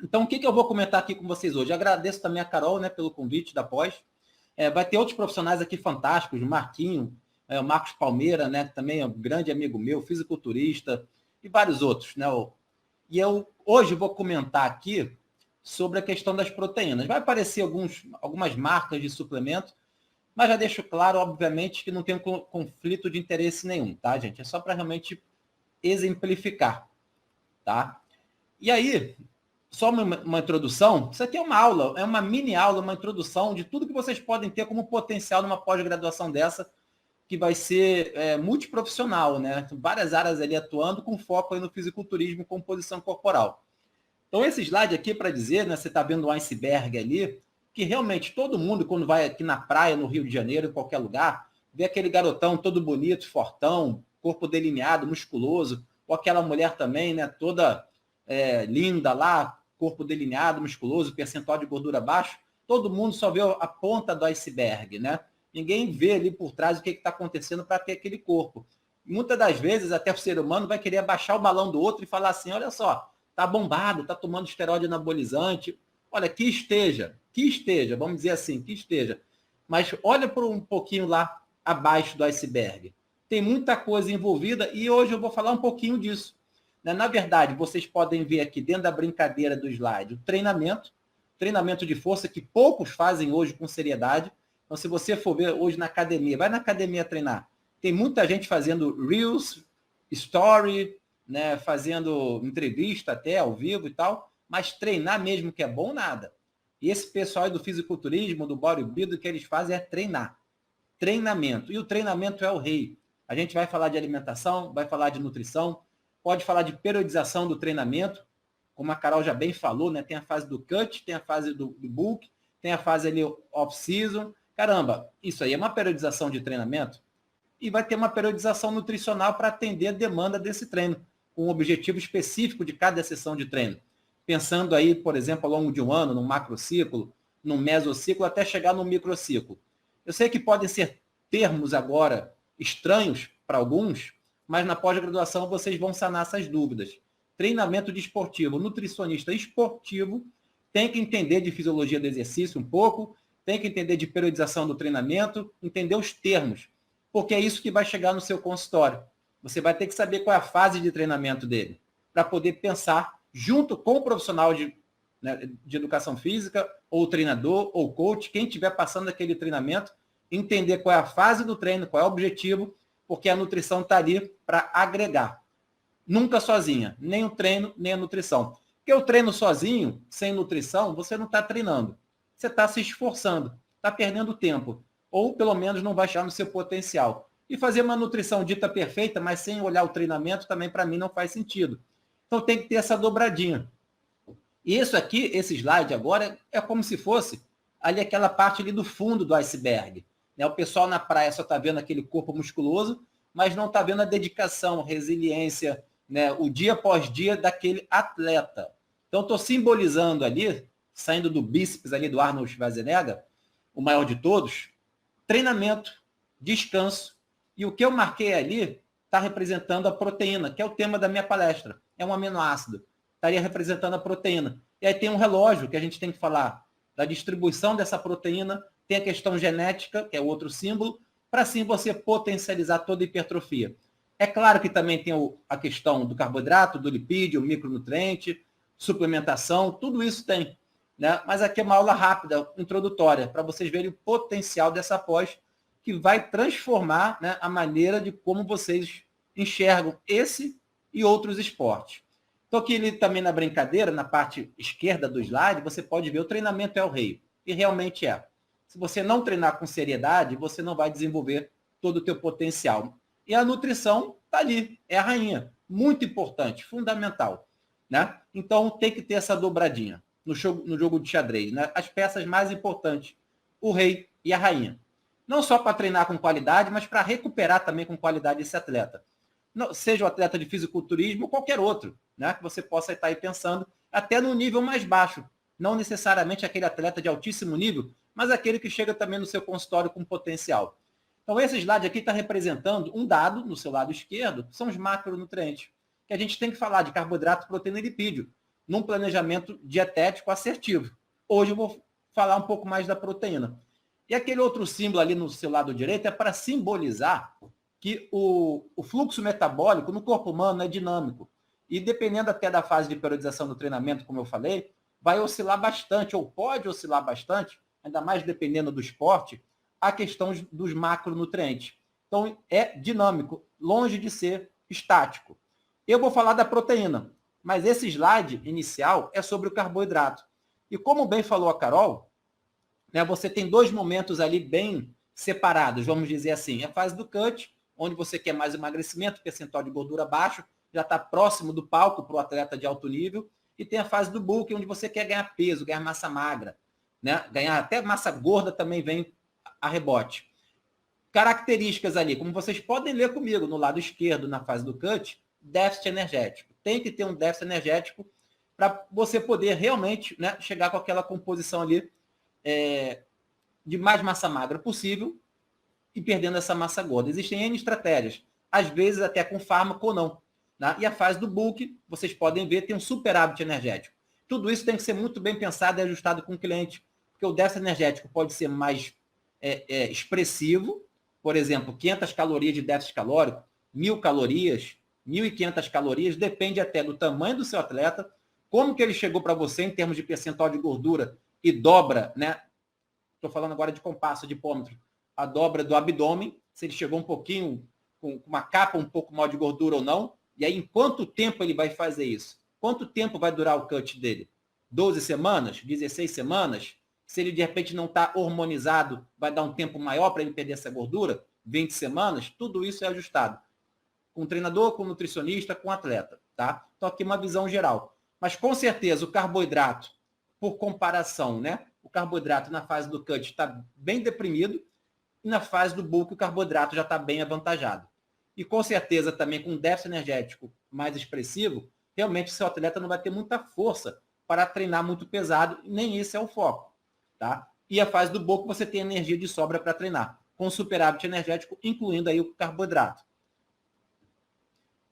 Então, o que eu vou comentar aqui com vocês hoje? Agradeço também a Carol, né, pelo convite da pós. Vai ter outros profissionais aqui fantásticos, o Marquinho, o Marcos Palmeira, né, que também é um grande amigo meu, fisiculturista, e vários outros. Né? E eu hoje vou comentar aqui sobre a questão das proteínas. Vai aparecer algumas marcas de suplemento, mas já deixo claro, obviamente, que não tem conflito de interesse nenhum, tá, gente? É só para realmente exemplificar, tá? E aí, só uma introdução, isso aqui é uma aula, é uma mini aula, uma introdução de tudo que vocês podem ter como potencial numa pós-graduação dessa, que vai ser multiprofissional, né? Várias áreas ali atuando com foco aí no fisiculturismo e composição corporal. Então, esse slide aqui para dizer, né? Você está vendo um iceberg ali, que realmente todo mundo, quando vai aqui na praia, no Rio de Janeiro, em qualquer lugar, vê aquele garotão todo bonito, fortão, corpo delineado, musculoso, ou aquela mulher também, né? Toda linda lá, corpo delineado, musculoso, percentual de gordura baixo. Todo mundo só vê a ponta do iceberg, né? Ninguém vê ali por trás o que está acontecendo para ter aquele corpo. Muitas das vezes, até o ser humano vai querer abaixar o balão do outro e falar assim, olha só, tá bombado, tá tomando esteroide anabolizante. Olha, que esteja, vamos dizer assim, que esteja. Mas olha por um pouquinho lá abaixo do iceberg. Tem muita coisa envolvida e hoje eu vou falar um pouquinho disso. Na verdade, vocês podem ver aqui dentro da brincadeira do slide o treinamento de força que poucos fazem hoje com seriedade. Então, se você for ver hoje na academia, vai na academia treinar. Tem muita gente fazendo Reels, Story, né, fazendo entrevista até ao vivo e tal, mas treinar mesmo que é bom, nada. E esse pessoal aí do fisiculturismo, do bodybuilding, o que eles fazem é treinar. Treinamento. E o treinamento é o rei. A gente vai falar de alimentação, vai falar de nutrição, pode falar de periodização do treinamento, como a Carol já bem falou, né? Tem a fase do cut, tem a fase do bulk, tem a fase ali off-season. Caramba, isso aí é uma periodização de treinamento e vai ter uma periodização nutricional para atender a demanda desse treino, com um objetivo específico de cada sessão de treino. Pensando aí, por exemplo, ao longo de um ano, num macrociclo, num mesociclo, até chegar no microciclo. Eu sei que podem ser termos agora estranhos para alguns, mas na pós-graduação vocês vão sanar essas dúvidas. Treinamento desportivo, nutricionista esportivo tem que entender de fisiologia do exercício um pouco, tem que entender de periodização do treinamento, entender os termos, porque é isso que vai chegar no seu consultório. Você vai ter que saber qual é a fase de treinamento dele, para poder pensar junto com o profissional de educação física, ou treinador, ou coach, quem estiver passando aquele treinamento, entender qual é a fase do treino, qual é o objetivo, porque a nutrição está ali para agregar. Nunca sozinha, nem o treino, nem a nutrição. Porque o treino sozinho, sem nutrição, você não está treinando. Você está se esforçando, está perdendo tempo. Ou, pelo menos, não vai achar no seu potencial. E fazer uma nutrição dita perfeita, mas sem olhar o treinamento, também, para mim, não faz sentido. Então, tem que ter essa dobradinha. E isso aqui, esse slide agora, é como se fosse ali aquela parte ali do fundo do iceberg. O pessoal na praia só está vendo aquele corpo musculoso, mas não está vendo a dedicação, resiliência, o dia após dia daquele atleta. Então, estou simbolizando ali, saindo do bíceps ali do Arnold Schwarzenegger, o maior de todos, treinamento, descanso. E o que eu marquei ali está representando a proteína, que é o tema da minha palestra. É um aminoácido. Estaria representando a proteína. E aí tem um relógio que a gente tem que falar da distribuição dessa proteína, tem a questão genética, que é outro símbolo, para assim você potencializar toda a hipertrofia. É claro que também tem a questão do carboidrato, do lipídio, micronutriente, suplementação, tudo isso tem. Mas aqui é uma aula rápida, introdutória, para vocês verem o potencial dessa pós, que vai transformar a maneira de como vocês enxergam esse e outros esportes. Então, aqui também na brincadeira, na parte esquerda do slide, você pode ver o treinamento é o rei. E realmente é. Se você não treinar com seriedade, você não vai desenvolver todo o teu potencial. E a nutrição está ali, é a rainha. Muito importante, fundamental. Então, tem que ter essa dobradinha no jogo de xadrez. As peças mais importantes, o rei e a rainha. Não só para treinar com qualidade, mas para recuperar também com qualidade esse atleta. Seja o atleta de fisiculturismo ou qualquer outro, que você possa estar aí pensando, até no nível mais baixo. Não necessariamente aquele atleta de altíssimo nível, mas aquele que chega também no seu consultório com potencial. Então, esse slide aqui está representando um dado no seu lado esquerdo, que são os macronutrientes, que a gente tem que falar de carboidrato, proteína e lipídio. num planejamento dietético assertivo. Hoje eu vou falar um pouco mais da proteína. E aquele outro símbolo ali no seu lado direito é para simbolizar que o fluxo metabólico no corpo humano é dinâmico. E dependendo até da fase de periodização do treinamento, como eu falei, vai oscilar bastante, ou pode oscilar bastante, ainda mais dependendo do esporte, a questão dos macronutrientes. Então, é dinâmico, longe de ser estático. Eu vou falar da proteína, mas esse slide inicial é sobre o carboidrato. E como bem falou a Carol, né, você tem dois momentos ali bem separados, vamos dizer assim. A fase do cut, onde você quer mais emagrecimento, percentual de gordura baixo, já está próximo do palco para o atleta de alto nível. E tem a fase do bulk, onde você quer ganhar peso, ganhar massa magra, né? Ganhar até massa gorda também vem a rebote. Características ali, como vocês podem ler comigo, no lado esquerdo, na fase do cut, déficit energético. Tem que ter um déficit energético para você poder realmente, né, chegar com aquela composição ali de mais massa magra possível e perdendo essa massa gorda. Existem N estratégias, às vezes até com fármaco ou não. Né? E a fase do bulk, vocês podem ver, tem um superávit energético. Tudo isso tem que ser muito bem pensado e ajustado com o cliente, porque o déficit energético pode ser mais expressivo, por exemplo, 500 calorias de déficit calórico, 1.000 calorias, 1.500 calorias, depende até do tamanho do seu atleta, como que ele chegou para você em termos de percentual de gordura e dobra, né? Estou falando agora de compasso de hipômetro, a dobra do abdômen, se ele chegou um pouquinho com uma capa um pouco mal de gordura ou não, e aí em quanto tempo ele vai fazer isso? Quanto tempo vai durar o cut dele? 12 semanas? 16 semanas? Se ele de repente não está hormonizado, vai dar um tempo maior para ele perder essa gordura? 20 semanas? Tudo isso é ajustado. Com o treinador, com o nutricionista, com o atleta, tá? Então aqui uma visão geral. Mas com certeza o carboidrato, por comparação, né? O carboidrato na fase do cut está bem deprimido e na fase do bulk o carboidrato já está bem avantajado. E com certeza também com um déficit energético mais expressivo, realmente o seu atleta não vai ter muita força para treinar muito pesado, nem esse é o foco, tá? E a fase do bulk você tem energia de sobra para treinar, com superávit energético, incluindo aí o carboidrato.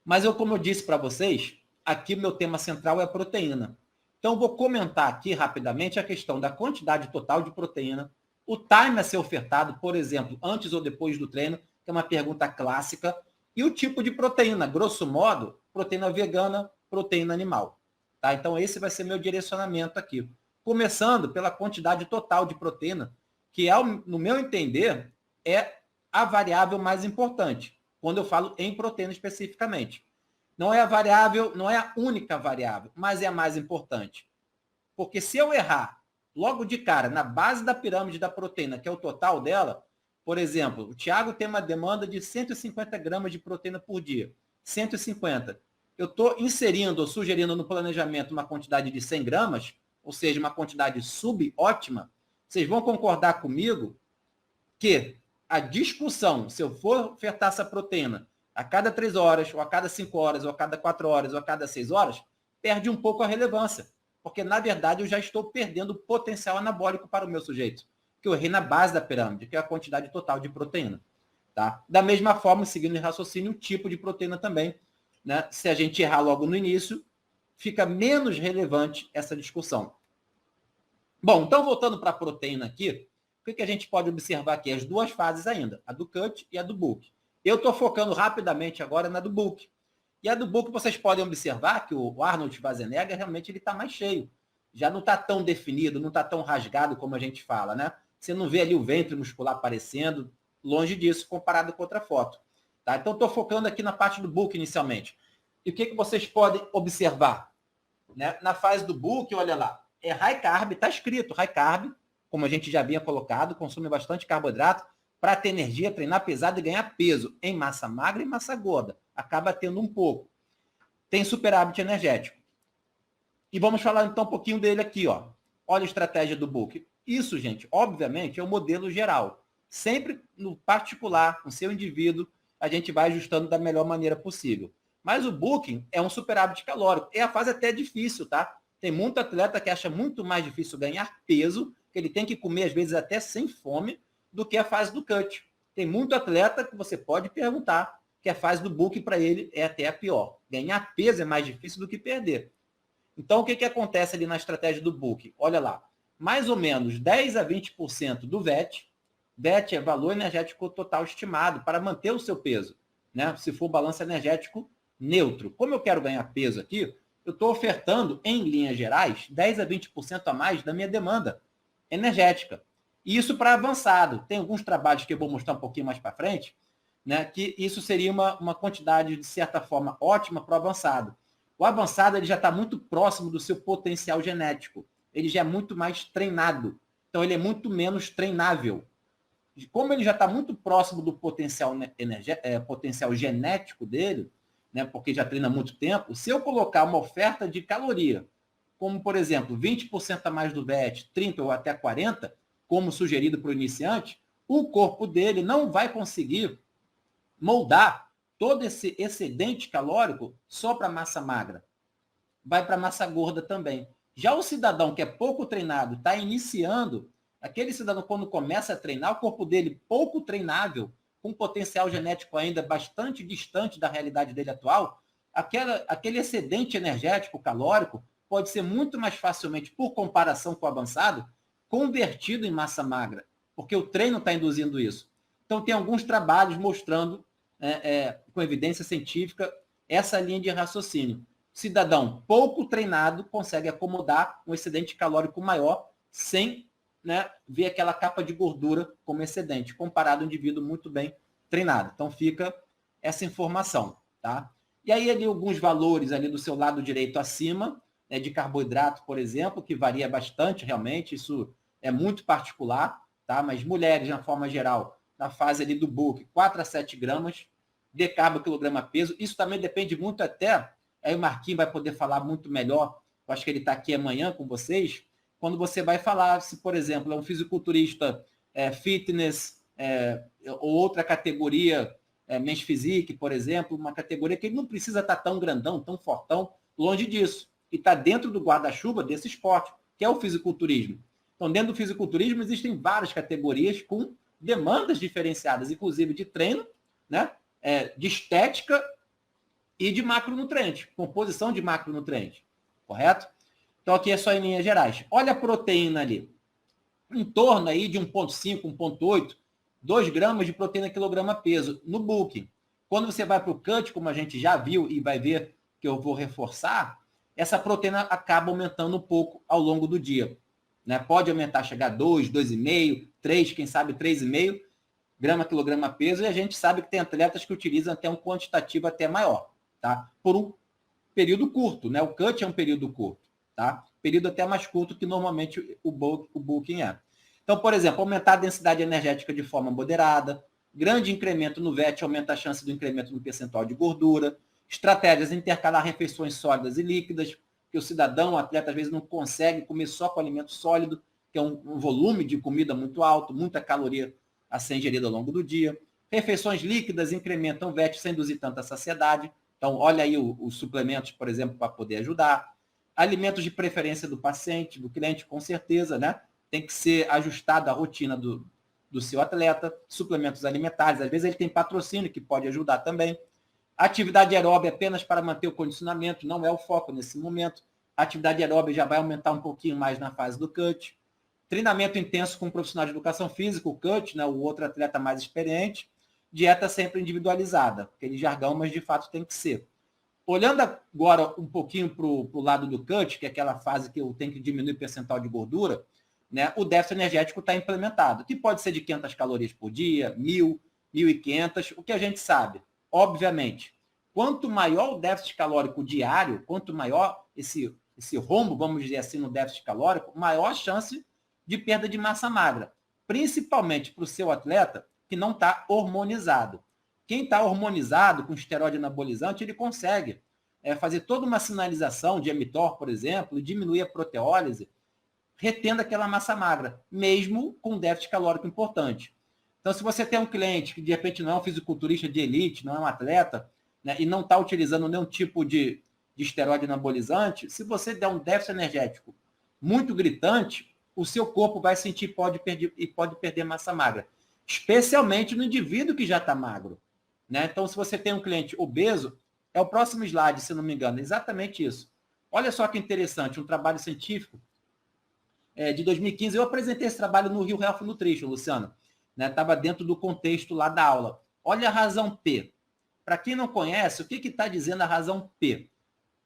Mas como eu disse para vocês, aqui o meu tema central é a proteína. Então, vou comentar aqui rapidamente a questão da quantidade total de proteína, o time a ser ofertado, por exemplo, antes ou depois do treino, que é uma pergunta clássica, e o tipo de proteína, grosso modo, proteína vegana, proteína animal. Tá? Então, esse vai ser meu direcionamento aqui. Começando pela quantidade total de proteína, que, no meu entender, é a variável mais importante, quando eu falo em proteína especificamente. Não é a variável, não é a única variável, mas é a mais importante. Porque se eu errar logo de cara na base da pirâmide da proteína, que é o total dela, por exemplo, o Thiago tem uma demanda de 150 gramas de proteína por dia. 150. Eu estou inserindo ou sugerindo no planejamento uma quantidade de 100 gramas, ou seja, uma quantidade subótima. Vocês vão concordar comigo que a discussão, se eu for ofertar essa proteína a cada 3 horas, ou a cada 5 horas, ou a cada 4 horas, ou a cada 6 horas, perde um pouco a relevância. Porque, na verdade, eu já estou perdendo potencial anabólico para o meu sujeito, que eu errei na base da pirâmide, que é a quantidade total de proteína. Tá? Da mesma forma, seguindo o raciocínio, o tipo de proteína também. Né? Se a gente errar logo no início, fica menos relevante essa discussão. Bom, então, voltando para a proteína aqui, o que a gente pode observar aqui? As duas fases ainda, a do cut e a do bulk. Eu estou focando rapidamente agora na do bulk. E a do bulk vocês podem observar que o Arnold Schwarzenegger realmente ele está mais cheio. Já não está tão definido, não está tão rasgado como a gente fala, né? Você não vê ali o ventre muscular aparecendo, longe disso, comparado com outra foto. Tá? Então, estou focando aqui na parte do bulk inicialmente. E o que vocês podem observar? Né? Na fase do bulk, olha lá, é high carb, está escrito high carb, como a gente já havia colocado, consome bastante carboidrato, para ter energia, treinar pesado e ganhar peso em massa magra e massa gorda. Acaba tendo um pouco. Tem superávit energético. E vamos falar então um pouquinho dele aqui, ó. Olha a estratégia do bulk. Isso, gente, obviamente, é o modelo geral. Sempre no particular, no seu indivíduo, a gente vai ajustando da melhor maneira possível. Mas o bulking é um superávit calórico. É a fase até difícil, tá? Tem muito atleta que acha muito mais difícil ganhar peso, que ele tem que comer, às vezes, até sem fome, do que a fase do cut. Tem muito atleta que você pode perguntar que a fase do bulk para ele é até a pior. Ganhar peso é mais difícil do que perder. Então, o que acontece ali na estratégia do Book? Olha lá, mais ou menos 10 a 20% do VET. VET é valor energético total estimado para manter o seu peso, né? Se for balanço energético neutro. Como eu quero ganhar peso aqui, eu estou ofertando, em linhas gerais, 10 a 20% a mais da minha demanda energética. E isso para avançado. Tem alguns trabalhos que eu vou mostrar um pouquinho mais para frente, né, que isso seria uma quantidade, de certa forma, ótima para o avançado. O avançado ele já está muito próximo do seu potencial genético. Ele já é muito mais treinado. Então, ele é muito menos treinável. Como ele já está muito próximo do potencial genético dele, né, porque já treina há muito tempo, se eu colocar uma oferta de caloria, como, por exemplo, 20% a mais do VET, 30% ou até 40%, como sugerido para o iniciante, o corpo dele não vai conseguir moldar todo esse excedente calórico só para massa magra. Vai para massa gorda também. Já o cidadão que é pouco treinado, está iniciando, aquele cidadão quando começa a treinar, o corpo dele pouco treinável, com potencial genético ainda bastante distante da realidade dele atual, aquele excedente energético calórico pode ser muito mais facilmente, por comparação com o avançado, convertido em massa magra, porque o treino está induzindo isso. Então, tem alguns trabalhos mostrando, com evidência científica, essa linha de raciocínio. Cidadão pouco treinado consegue acomodar um excedente calórico maior sem, né, ver aquela capa de gordura como excedente, comparado ao indivíduo muito bem treinado. Então, fica essa informação. Tá? E aí, ali, alguns valores ali do seu lado direito acima, né, de carboidrato, por exemplo, que varia bastante, realmente, isso é muito particular, tá? Mas mulheres, na forma geral, na fase ali do Book, 4 a 7 gramas de carbo quilograma peso. Isso também depende muito até, aí o Marquinhos vai poder falar muito melhor, eu acho que ele está aqui amanhã com vocês, quando você vai falar se, por exemplo, é um fisiculturista fitness ou outra categoria, men's physique, por exemplo, uma categoria que ele não precisa estar tão grandão, tão fortão, longe disso. E está dentro do guarda-chuva desse esporte, que é o fisiculturismo. Então, dentro do fisiculturismo, existem várias categorias com demandas diferenciadas, inclusive de treino, né? De estética e de macronutrientes, composição de macronutrientes, correto? Então, aqui é só em linhas gerais. Olha a proteína ali. Em torno aí de 1,5, 1,8, 2 gramas de proteína quilograma peso no Book. Quando você vai para o Cut, como a gente já viu e vai ver que eu vou reforçar, essa proteína acaba aumentando um pouco ao longo do dia. Né? Pode aumentar, chegar a 2, 2,5, 3, quem sabe 3,5 grama quilograma peso, e a gente sabe que tem atletas que utilizam até um quantitativo até maior, tá? Por um período curto, né? O Cut é um período curto, tá? Período até mais curto que normalmente o Booking é. Então, por exemplo, aumentar a densidade energética de forma moderada, grande incremento no VET aumenta a chance do incremento no percentual de gordura, estratégias intercalar refeições sólidas e líquidas, que o cidadão, o atleta, às vezes não consegue comer só com alimento sólido, que é um volume de comida muito alto, muita caloria a ser ingerida ao longo do dia. Refeições líquidas incrementam o VET sem induzir tanta saciedade. Então, olha aí os suplementos, por exemplo, para poder ajudar. Alimentos de preferência do paciente, do cliente, com certeza, né? Tem que ser ajustado à rotina do seu atleta. Suplementos alimentares, às vezes ele tem patrocínio que pode ajudar também. Atividade aeróbica apenas para manter o condicionamento, não é o foco nesse momento. A atividade aeróbica já vai aumentar um pouquinho mais na fase do Cut. Treinamento intenso com um profissional de educação física, o Cut, né, o outro atleta mais experiente. Dieta sempre individualizada, aquele jargão, mas de fato tem que ser. Olhando agora um pouquinho para o lado do Cut, que é aquela fase que eu tenho que diminuir o percentual de gordura, né, o déficit energético está implementado, que pode ser de 500 calorias por dia, 1.000, 1.500, o que a gente sabe. Obviamente, quanto maior o déficit calórico diário, quanto maior esse rombo, vamos dizer assim, no déficit calórico, maior a chance de perda de massa magra, principalmente para o seu atleta que não está hormonizado. Quem está hormonizado com esteroide anabolizante, ele consegue fazer toda uma sinalização de mTOR, por exemplo, e diminuir a proteólise, retendo aquela massa magra, mesmo com déficit calórico importante. Então, se você tem um cliente que, de repente, não é um fisiculturista de elite, não é um atleta, né, e não está utilizando nenhum tipo de esteroide anabolizante, se você der um déficit energético muito gritante, o seu corpo vai sentir e pode perder massa magra, especialmente no indivíduo que já está magro. Né? Então, se você tem um cliente obeso, é o próximo slide, se não me engano, exatamente isso. Olha só que interessante, um trabalho científico de 2015. Eu apresentei esse trabalho no Rio Health Nutrition, Luciano. Estava dentro do contexto lá da aula. Olha a razão P. Para quem não conhece, o que está dizendo a razão P?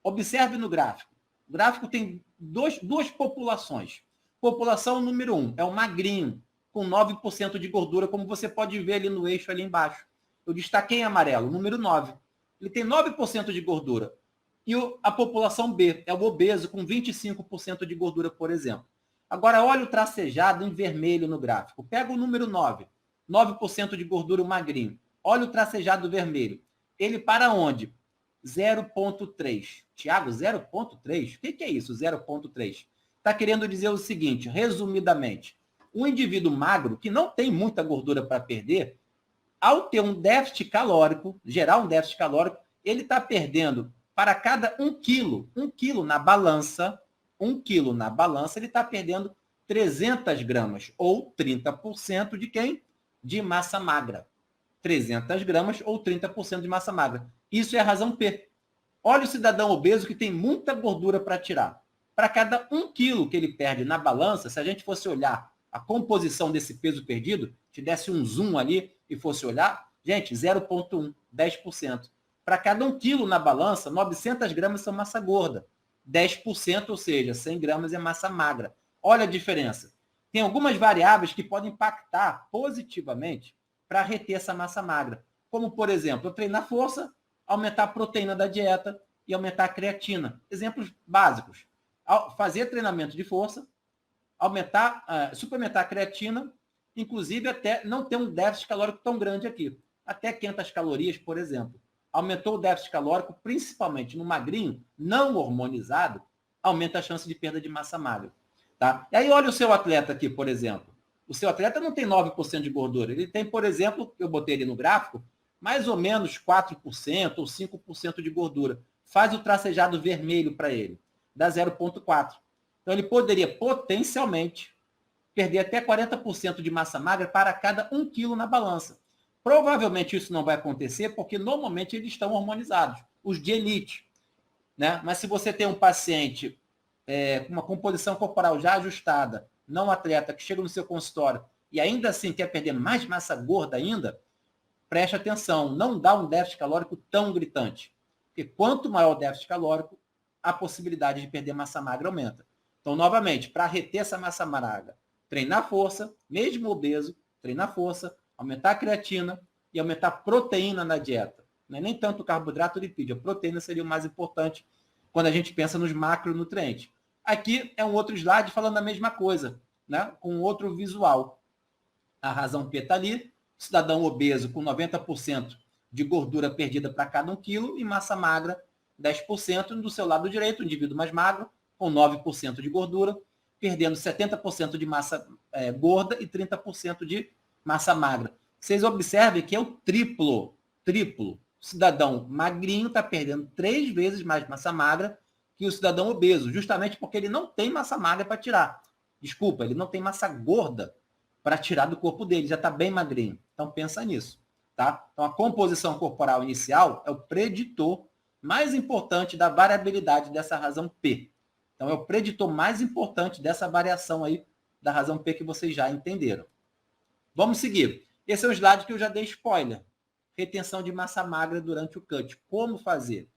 Observe no gráfico. O gráfico tem duas populações. População número 1 é o magrinho, com 9% de gordura, como você pode ver ali no eixo ali embaixo. Eu destaquei em amarelo, número 9. Ele tem 9% de gordura. E a população B é o obeso, com 25% de gordura, por exemplo. Agora, olha o tracejado em vermelho no gráfico. Pega o número 9, 9% de gordura, o magrinho. Olha o tracejado vermelho. Ele para onde? 0,3. Tiago, 0,3? O que é isso, 0,3? Está querendo dizer o seguinte, resumidamente, um indivíduo magro, que não tem muita gordura para perder, ao ter um déficit calórico, gerar um déficit calórico, ele está perdendo, para cada 1 quilo na balança, 1 quilo na balança, ele está perdendo 300 gramas, ou 30% de quem? De massa magra. 300 gramas ou 30% de massa magra. Isso é a razão P. Olha o cidadão obeso que tem muita gordura para tirar. Para cada 1 quilo que ele perde na balança, se a gente fosse olhar a composição desse peso perdido, te desse um zoom ali e fosse olhar, gente, 0,1, 10%. Para cada 1 quilo na balança, 900 gramas são massa gorda. 10%, ou seja, 100 gramas é massa magra. Olha a diferença. Tem algumas variáveis que podem impactar positivamente para reter essa massa magra. Como, por exemplo, eu treinar força, aumentar a proteína da dieta e aumentar a creatina. Exemplos básicos. Fazer treinamento de força, suplementar a creatina, inclusive até não ter um déficit calórico tão grande aqui. Até 500 calorias, por exemplo. Aumentou o déficit calórico, principalmente no magrinho, não hormonizado, aumenta a chance de perda de massa magra. Tá? E aí olha o seu atleta aqui, por exemplo. O seu atleta não tem 9% de gordura. Ele tem, por exemplo, eu botei ele no gráfico, mais ou menos 4% ou 5% de gordura. Faz o tracejado vermelho para ele. Dá 0,4. Então, ele poderia potencialmente perder até 40% de massa magra para cada 1 quilo na balança. Provavelmente isso não vai acontecer porque normalmente eles estão hormonizados, os de elite. Né? Mas se você tem um paciente com uma composição corporal já ajustada, não atleta, que chega no seu consultório e ainda assim quer perder mais massa gorda ainda, preste atenção, não dá um déficit calórico tão gritante. Porque quanto maior o déficit calórico, a possibilidade de perder massa magra aumenta. Então, novamente, para reter essa massa magra, treinar força, mesmo obeso, treinar força, aumentar a creatina e aumentar a proteína na dieta. Não é nem tanto o carboidrato ou lipídio, a proteína seria o mais importante quando a gente pensa nos macronutrientes. Aqui é um outro slide falando a mesma coisa, né? Com outro visual. A razão P está ali, cidadão obeso com 90% de gordura perdida para cada 1 quilo e massa magra 10%. Do seu lado direito, o indivíduo mais magro, com 9% de gordura, perdendo 70% de massa gorda e 30% de massa magra. Vocês observem que é o triplo. O cidadão magrinho está perdendo 3 vezes mais massa magra que o cidadão obeso, justamente porque ele não tem massa magra para tirar. Desculpa, ele não tem massa gorda para tirar do corpo dele, já está bem magrinho. Então, pensa nisso. Tá? Então, a composição corporal inicial é o preditor mais importante da variabilidade dessa razão P. Então, é o preditor mais importante dessa variação aí da razão P que vocês já entenderam. Vamos seguir. Esse é o slide que eu já dei spoiler. Retenção de massa magra durante o cut. Como fazer?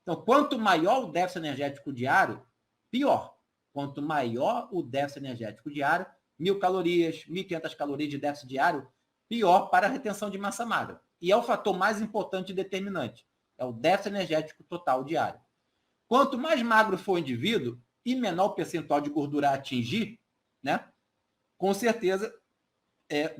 Então, quanto maior o déficit energético diário, pior. Quanto maior o déficit energético diário, 1.000 calorias, 1.500 calorias de déficit diário, pior para a retenção de massa magra. E é o fator mais importante e determinante. É o déficit energético total diário. Quanto mais magro for o indivíduo e menor o percentual de gordura a atingir, né, com certeza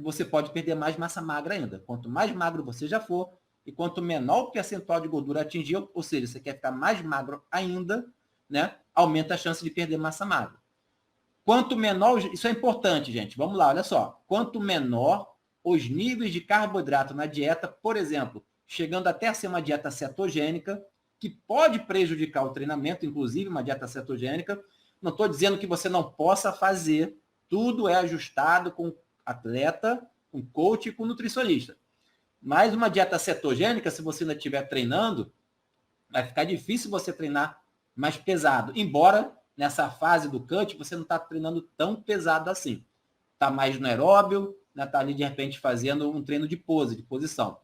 você pode perder mais massa magra ainda. Quanto mais magro você já for e quanto menor o percentual de gordura atingir, ou seja, você quer ficar mais magro ainda, né, aumenta a chance de perder massa magra. Quanto menor, isso é importante, gente. Vamos lá, olha só. Quanto menor os níveis de carboidrato na dieta, por exemplo, chegando até a ser uma dieta cetogênica, que pode prejudicar o treinamento, inclusive uma dieta cetogênica. Não estou dizendo que você não possa fazer, tudo é ajustado com atleta, com coach e com nutricionista. Mas uma dieta cetogênica, se você ainda estiver treinando, vai ficar difícil você treinar mais pesado. Embora nessa fase do cut você não está treinando tão pesado assim. Está mais no aeróbio, né? Está ali de repente fazendo um treino de pose, de posição.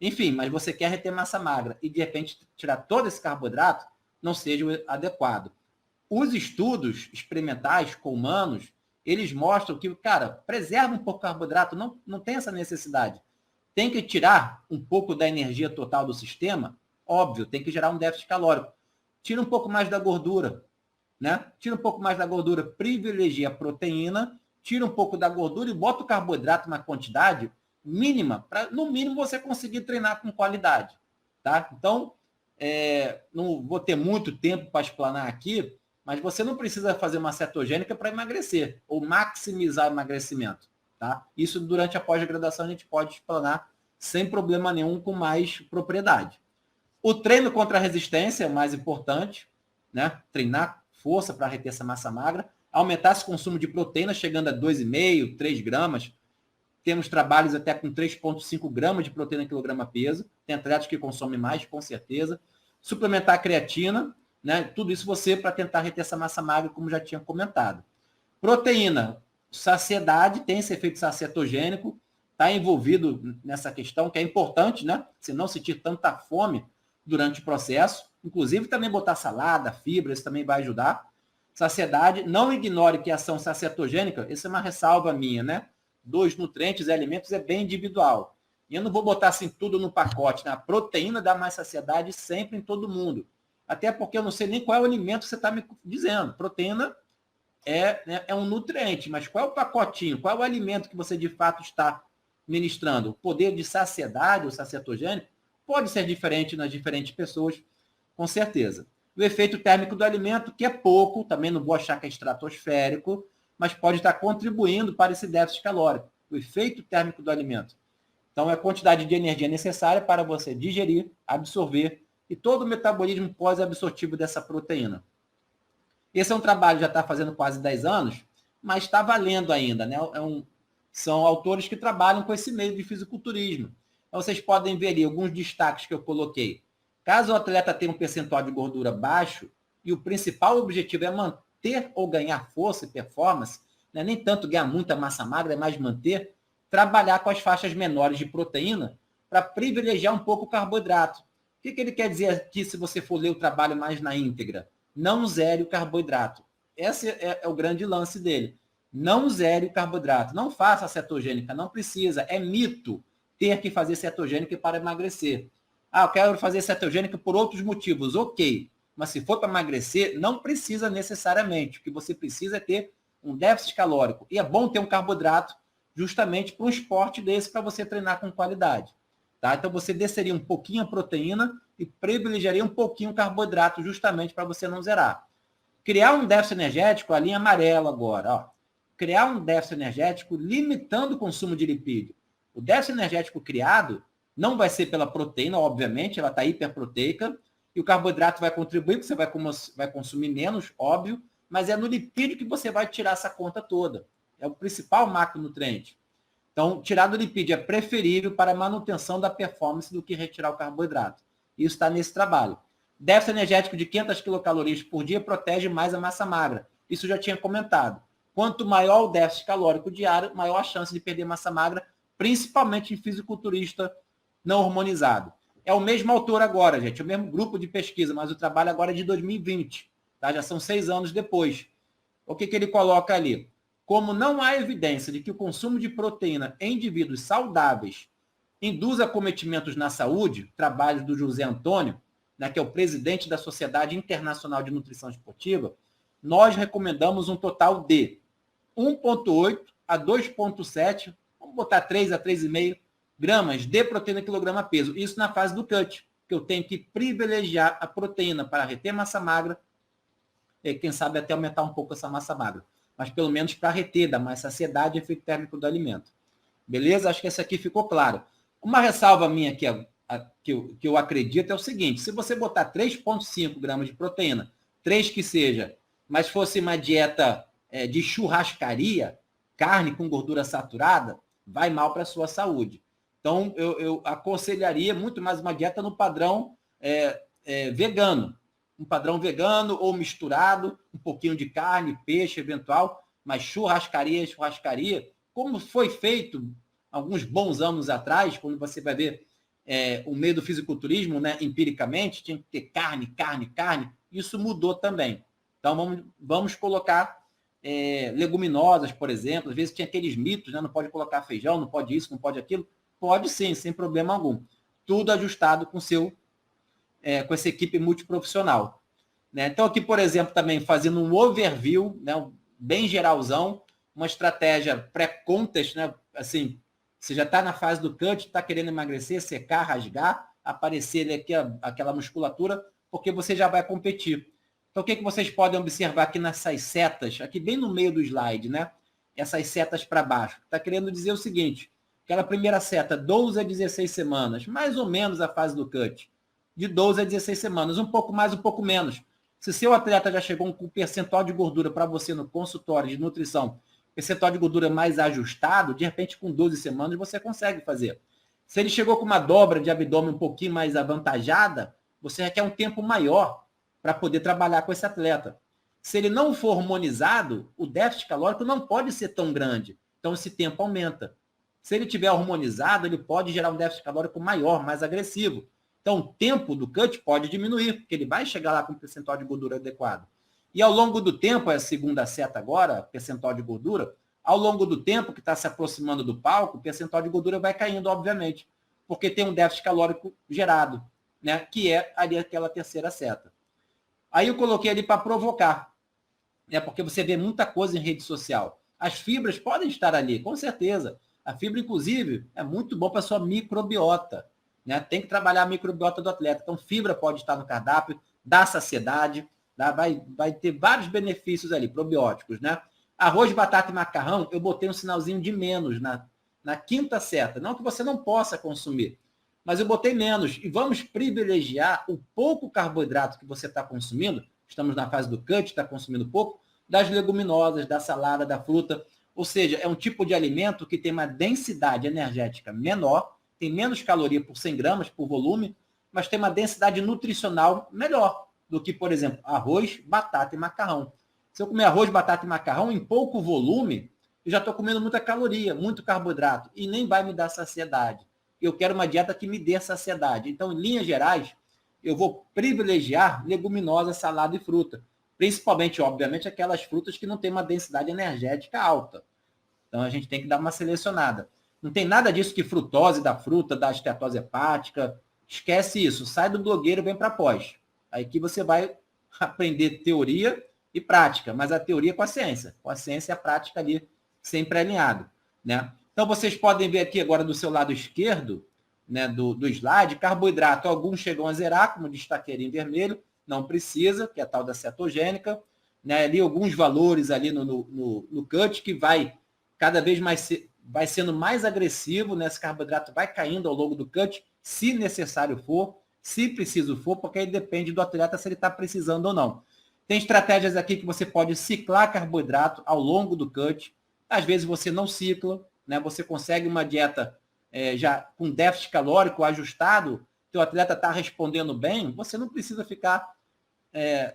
Enfim, mas você quer reter massa magra e de repente tirar todo esse carboidrato, não seja o adequado. Os estudos experimentais com humanos, eles mostram que, cara, preserva um pouco o carboidrato, não tem essa necessidade. Tem que tirar um pouco da energia total do sistema, óbvio, tem que gerar um déficit calórico. Tira um pouco mais da gordura, né? Tira um pouco mais da gordura, privilegia a proteína, tira um pouco da gordura e bota o carboidrato na quantidade mínima, para no mínimo você conseguir treinar com qualidade, tá? Então, não vou ter muito tempo para explanar aqui, mas você não precisa fazer uma cetogênica para emagrecer ou maximizar o emagrecimento, tá? Isso durante a pós-graduação a gente pode explanar sem problema nenhum, com mais propriedade. O treino contra a resistência é o mais importante, né? Treinar força para reter essa massa magra, aumentar esse consumo de proteína, chegando a 2,5, 3 gramas. Temos trabalhos até com 3,5 gramas de proteína quilograma peso. Tem atletas que consomem mais, com certeza. Suplementar a creatina, né? Tudo isso você para tentar reter essa massa magra, como já tinha comentado. Proteína, saciedade, tem esse efeito sacetogênico, está envolvido nessa questão, que é importante, né? Se não sentir tanta fome durante o processo. Inclusive, também botar salada, fibra, isso também vai ajudar. Saciedade, não ignore que a ação sacetogênica, essa é uma ressalva minha, né? 2 nutrientes e alimentos é bem individual. E eu não vou botar assim tudo no pacote, né? A proteína dá mais saciedade sempre em todo mundo. Até porque eu não sei nem qual é o alimento que você está me dizendo. Proteína é um nutriente, mas qual é o pacotinho? Qual é o alimento que você de fato está ministrando? O poder de saciedade, ou sacetogênico, pode ser diferente nas diferentes pessoas, com certeza. O efeito térmico do alimento, que é pouco, também não vou achar que é estratosférico, mas pode estar contribuindo para esse déficit calórico. O efeito térmico do alimento. Então, é a quantidade de energia necessária para você digerir, absorver e todo o metabolismo pós-absortivo dessa proteína. Esse é um trabalho que já está fazendo quase 10 anos, mas está valendo ainda, né? São autores que trabalham com esse meio de fisiculturismo. Então, vocês podem ver ali alguns destaques que eu coloquei. Caso o atleta tenha um percentual de gordura baixo e o principal objetivo é manter ou ganhar força e performance, né? Nem tanto ganhar muita massa magra, é mais manter, trabalhar com as faixas menores de proteína para privilegiar um pouco o carboidrato. O que ele quer dizer aqui, se você for ler o trabalho mais na íntegra? Não zere o carboidrato. Esse é o grande lance dele. Não zere o carboidrato. Não faça a cetogênica, não precisa. É mito ter que fazer cetogênica para emagrecer. Eu quero fazer cetogênica por outros motivos. Ok. Mas se for para emagrecer, não precisa necessariamente. O que você precisa é ter um déficit calórico. E é bom ter um carboidrato justamente para um esporte desse, para você treinar com qualidade. Tá? Então, você desceria um pouquinho a proteína e privilegiaria um pouquinho o carboidrato, justamente para você não zerar. Criar um déficit energético, a linha amarela agora. Ó. Criar um déficit energético limitando o consumo de lipídio. O déficit energético criado não vai ser pela proteína, obviamente, ela está hiperproteica, e o carboidrato vai contribuir, porque você vai consumir menos, óbvio, mas é no lipídio que você vai tirar essa conta toda. É o principal macronutriente. Então, tirar do lipídio é preferível para a manutenção da performance do que retirar o carboidrato. Isso está nesse trabalho. Déficit energético de 500 quilocalorias por dia protege mais a massa magra. Isso eu já tinha comentado. Quanto maior o déficit calórico diário, maior a chance de perder massa magra, principalmente em fisiculturista não hormonizado. É o mesmo autor agora, gente, o mesmo grupo de pesquisa, mas o trabalho agora é de 2020. Tá? Já são 6 anos depois. O que ele coloca ali? Como não há evidência de que o consumo de proteína em indivíduos saudáveis induz acometimentos na saúde, trabalhos do José Antônio, né, que é o presidente da Sociedade Internacional de Nutrição Esportiva, nós recomendamos um total de 1,8 a 2,7, vamos botar 3 a 3,5 gramas de proteína quilograma peso. Isso na fase do cut, que eu tenho que privilegiar a proteína para reter massa magra e, quem sabe, até aumentar um pouco essa massa magra. Mas pelo menos para reter, dar mais saciedade e efeito térmico do alimento. Beleza? Acho que esse aqui ficou claro. Uma ressalva minha aqui, que eu acredito, é o seguinte: se você botar 3,5 gramas de proteína, 3 que seja, mas fosse uma dieta de churrascaria, carne com gordura saturada, vai mal para a sua saúde. Então, eu aconselharia muito mais uma dieta no padrão vegano. um padrão vegano ou misturado, um pouquinho de carne, peixe eventual, mas churrascaria, como foi feito alguns bons anos atrás, quando você vai ver o meio do fisiculturismo, né, empiricamente, tinha que ter carne, isso mudou também. Então, vamos colocar leguminosas, por exemplo. Às vezes tinha aqueles mitos, né, não pode colocar feijão, não pode isso, não pode aquilo. Pode sim, sem problema algum. Tudo ajustado com essa equipe multiprofissional. Né? Então, aqui, por exemplo, também fazendo um overview, né, bem geralzão, uma estratégia pré-contest, né? Assim, você já está na fase do cut, está querendo emagrecer, secar, rasgar, aparecer aqui aquela musculatura, porque você já vai competir. Então, o que vocês podem observar aqui nessas setas, aqui bem no meio do slide, né? Essas setas para baixo. Está querendo dizer o seguinte, aquela primeira seta, 12 a 16 semanas, mais ou menos a fase do cut. De 12 a 16 semanas, um pouco mais, um pouco menos. Se seu atleta já chegou com um percentual de gordura para você no consultório de nutrição, percentual de gordura mais ajustado, de repente com 12 semanas você consegue fazer. Se ele chegou com uma dobra de abdômen um pouquinho mais avantajada, você requer um tempo maior para poder trabalhar com esse atleta. Se ele não for hormonizado, o déficit calórico não pode ser tão grande. Então esse tempo aumenta. Se ele tiver hormonizado, ele pode gerar um déficit calórico maior, mais agressivo. Então, o tempo do cut pode diminuir, porque ele vai chegar lá com um percentual de gordura adequado. E ao longo do tempo, é a segunda seta agora, percentual de gordura, ao longo do tempo que está se aproximando do palco, o percentual de gordura vai caindo, obviamente, porque tem um déficit calórico gerado, né, que é ali aquela terceira seta. Aí eu coloquei ali para provocar, né, porque você vê muita coisa em rede social. As fibras podem estar ali, com certeza. A fibra, inclusive, é muito bom para a sua microbiota. Né? Tem que trabalhar a microbiota do atleta. Então, fibra pode estar no cardápio, dá saciedade, vai ter vários benefícios ali, probióticos. Né? Arroz, batata e macarrão, eu botei um sinalzinho de menos na quinta seta. Não que você não possa consumir, mas eu botei menos. E vamos privilegiar o pouco carboidrato que você está consumindo, estamos na fase do cut, está consumindo pouco, das leguminosas, da salada, da fruta. Ou seja, é um tipo de alimento que tem uma densidade energética menor, tem menos caloria por 100 gramas por volume, mas tem uma densidade nutricional melhor do que, por exemplo, arroz, batata e macarrão. Se eu comer arroz, batata e macarrão em pouco volume, eu já estou comendo muita caloria, muito carboidrato, e nem vai me dar saciedade. Eu quero uma dieta que me dê saciedade. Então, em linhas gerais, eu vou privilegiar leguminosa, salada e fruta. Principalmente, obviamente, aquelas frutas que não têm uma densidade energética alta. Então, a gente tem que dar uma selecionada. Não tem nada disso que frutose da fruta, da esteatose hepática. Esquece isso. Sai do blogueiro e vem para pós. Aí que você vai aprender teoria e prática, mas a teoria com a ciência. Com a ciência e a prática ali sempre alinhado. Né? Então, vocês podem ver aqui agora do seu lado esquerdo, né, do slide, carboidrato. Alguns chegam a zerar, como destaquei em vermelho. Não precisa, que é a tal da cetogênica. Né? Ali alguns valores ali no cut que vai cada vez mais vai sendo mais agressivo, né? Esse carboidrato vai caindo ao longo do cut, se necessário for, se preciso for, porque aí depende do atleta se ele está precisando ou não. Tem estratégias aqui que você pode ciclar carboidrato ao longo do cut. Às vezes você não cicla, né? Você consegue uma dieta já com déficit calórico ajustado, teu atleta está respondendo bem, você não precisa ficar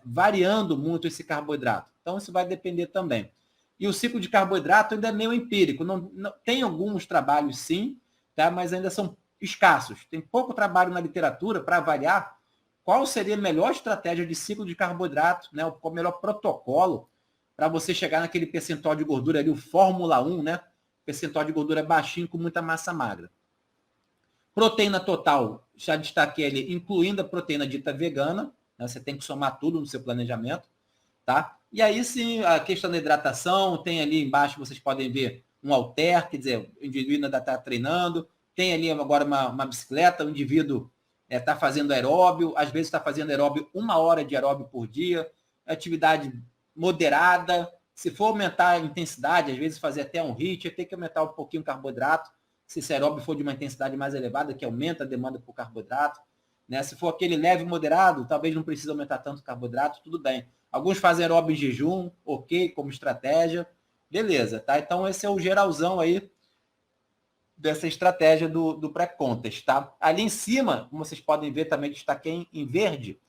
variando muito esse carboidrato. Então, isso vai depender também. E o ciclo de carboidrato ainda é meio empírico. Não, tem alguns trabalhos, sim, tá? Mas ainda são escassos. Tem pouco trabalho na literatura para avaliar qual seria a melhor estratégia de ciclo de carboidrato, né? O melhor protocolo para você chegar naquele percentual de gordura ali, o Fórmula 1, né? Percentual de gordura baixinho com muita massa magra. Proteína total, já destaquei ali, incluindo a proteína dita vegana, né? Você tem que somar tudo no seu planejamento, tá? E aí sim, a questão da hidratação, tem ali embaixo, vocês podem ver um halter, quer dizer, o indivíduo ainda está treinando, tem ali agora uma bicicleta, o indivíduo está fazendo aeróbio, às vezes está fazendo aeróbio 1 hora de aeróbio por dia, atividade moderada, se for aumentar a intensidade, às vezes fazer até um HIIT, tem que aumentar um pouquinho o carboidrato, se esse aeróbio for de uma intensidade mais elevada, que aumenta a demanda por carboidrato, né? Se for aquele leve moderado, talvez não precise aumentar tanto o carboidrato, tudo bem. Alguns fazem aeróbio em jejum, ok, como estratégia, beleza, tá? Então esse é o geralzão aí dessa estratégia do pré-contest, tá? Ali em cima, como vocês podem ver, também destaquei em verde,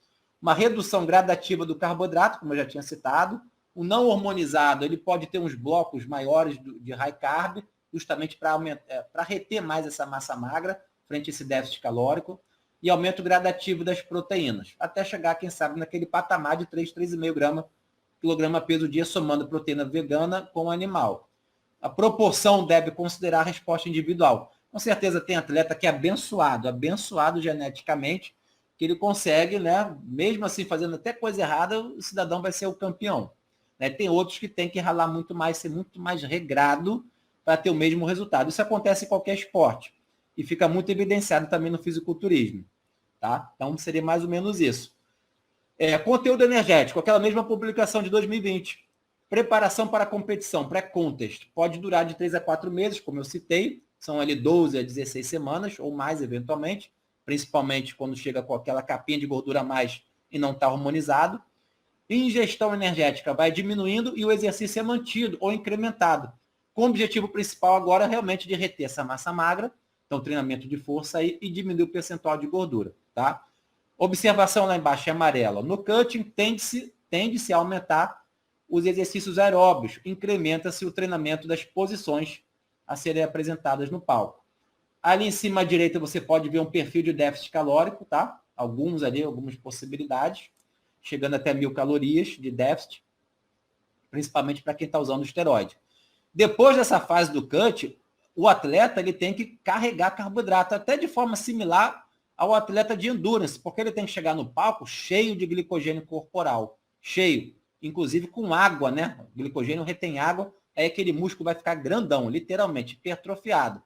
uma redução gradativa do carboidrato, como eu já tinha citado. O não hormonizado, ele pode ter uns blocos maiores de high carb, justamente para reter mais essa massa magra, frente a esse déficit calórico, e aumento gradativo das proteínas, até chegar, quem sabe, naquele patamar de 3, 3,5 gramas quilograma peso dia, somando proteína vegana com animal. A proporção deve considerar a resposta individual. Com certeza tem atleta que é abençoado geneticamente, que ele consegue, né, mesmo assim fazendo até coisa errada, o cidadão vai ser o campeão. Né? Tem outros que tem que ralar muito mais, ser muito mais regrado para ter o mesmo resultado. Isso acontece em qualquer esporte e fica muito evidenciado também no fisiculturismo. Tá? Então seria mais ou menos isso. Conteúdo energético, aquela mesma publicação de 2020. Preparação para a competição, pré-contest, pode durar de 3 a 4 meses, como eu citei, são ali 12 a 16 semanas, ou mais eventualmente, principalmente quando chega com aquela capinha de gordura a mais e não está hormonizado. Ingestão energética vai diminuindo e o exercício é mantido ou incrementado, com o objetivo principal agora realmente de reter essa massa magra, então treinamento de força aí, e diminuir o percentual de gordura, tá? Observação lá embaixo é amarela. No cutting, tende-se a aumentar os exercícios aeróbios, incrementa-se o treinamento das posições a serem apresentadas no palco. Ali em cima à direita você pode ver um perfil de déficit calórico, tá? Algumas possibilidades, chegando até 1.000 calorias de déficit, principalmente para quem está usando o esteroide. Depois dessa fase do cut, o atleta ele tem que carregar carboidrato, até de forma similar ao atleta de endurance, porque ele tem que chegar no palco cheio de glicogênio corporal, cheio, inclusive com água, né? O glicogênio retém água, aí aquele músculo vai ficar grandão, literalmente, hipertrofiado.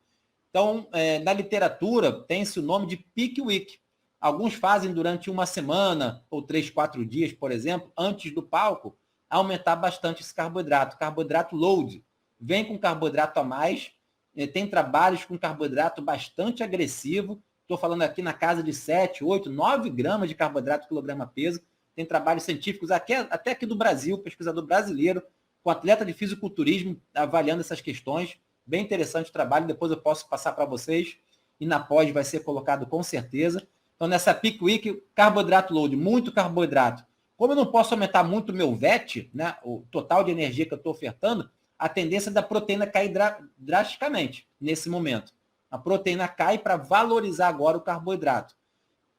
Então, na literatura, tem-se o nome de peak week. Alguns fazem durante uma semana, ou 3, 4 dias, por exemplo, antes do palco, aumentar bastante esse carboidrato load. Vem com carboidrato a mais, tem trabalhos com carboidrato bastante agressivo, estou falando aqui na casa de 7, 8, 9 gramas de carboidrato quilograma peso. Tem trabalhos científicos até aqui do Brasil, pesquisador brasileiro, com atleta de fisiculturismo, avaliando essas questões. Bem interessante o trabalho, depois eu posso passar para vocês. E na pós vai ser colocado com certeza. Então, nessa peak week, carboidrato load, muito carboidrato. Como eu não posso aumentar muito o meu VET, né, o total de energia que eu estou ofertando, a tendência da proteína cair drasticamente nesse momento. A proteína cai para valorizar agora o carboidrato.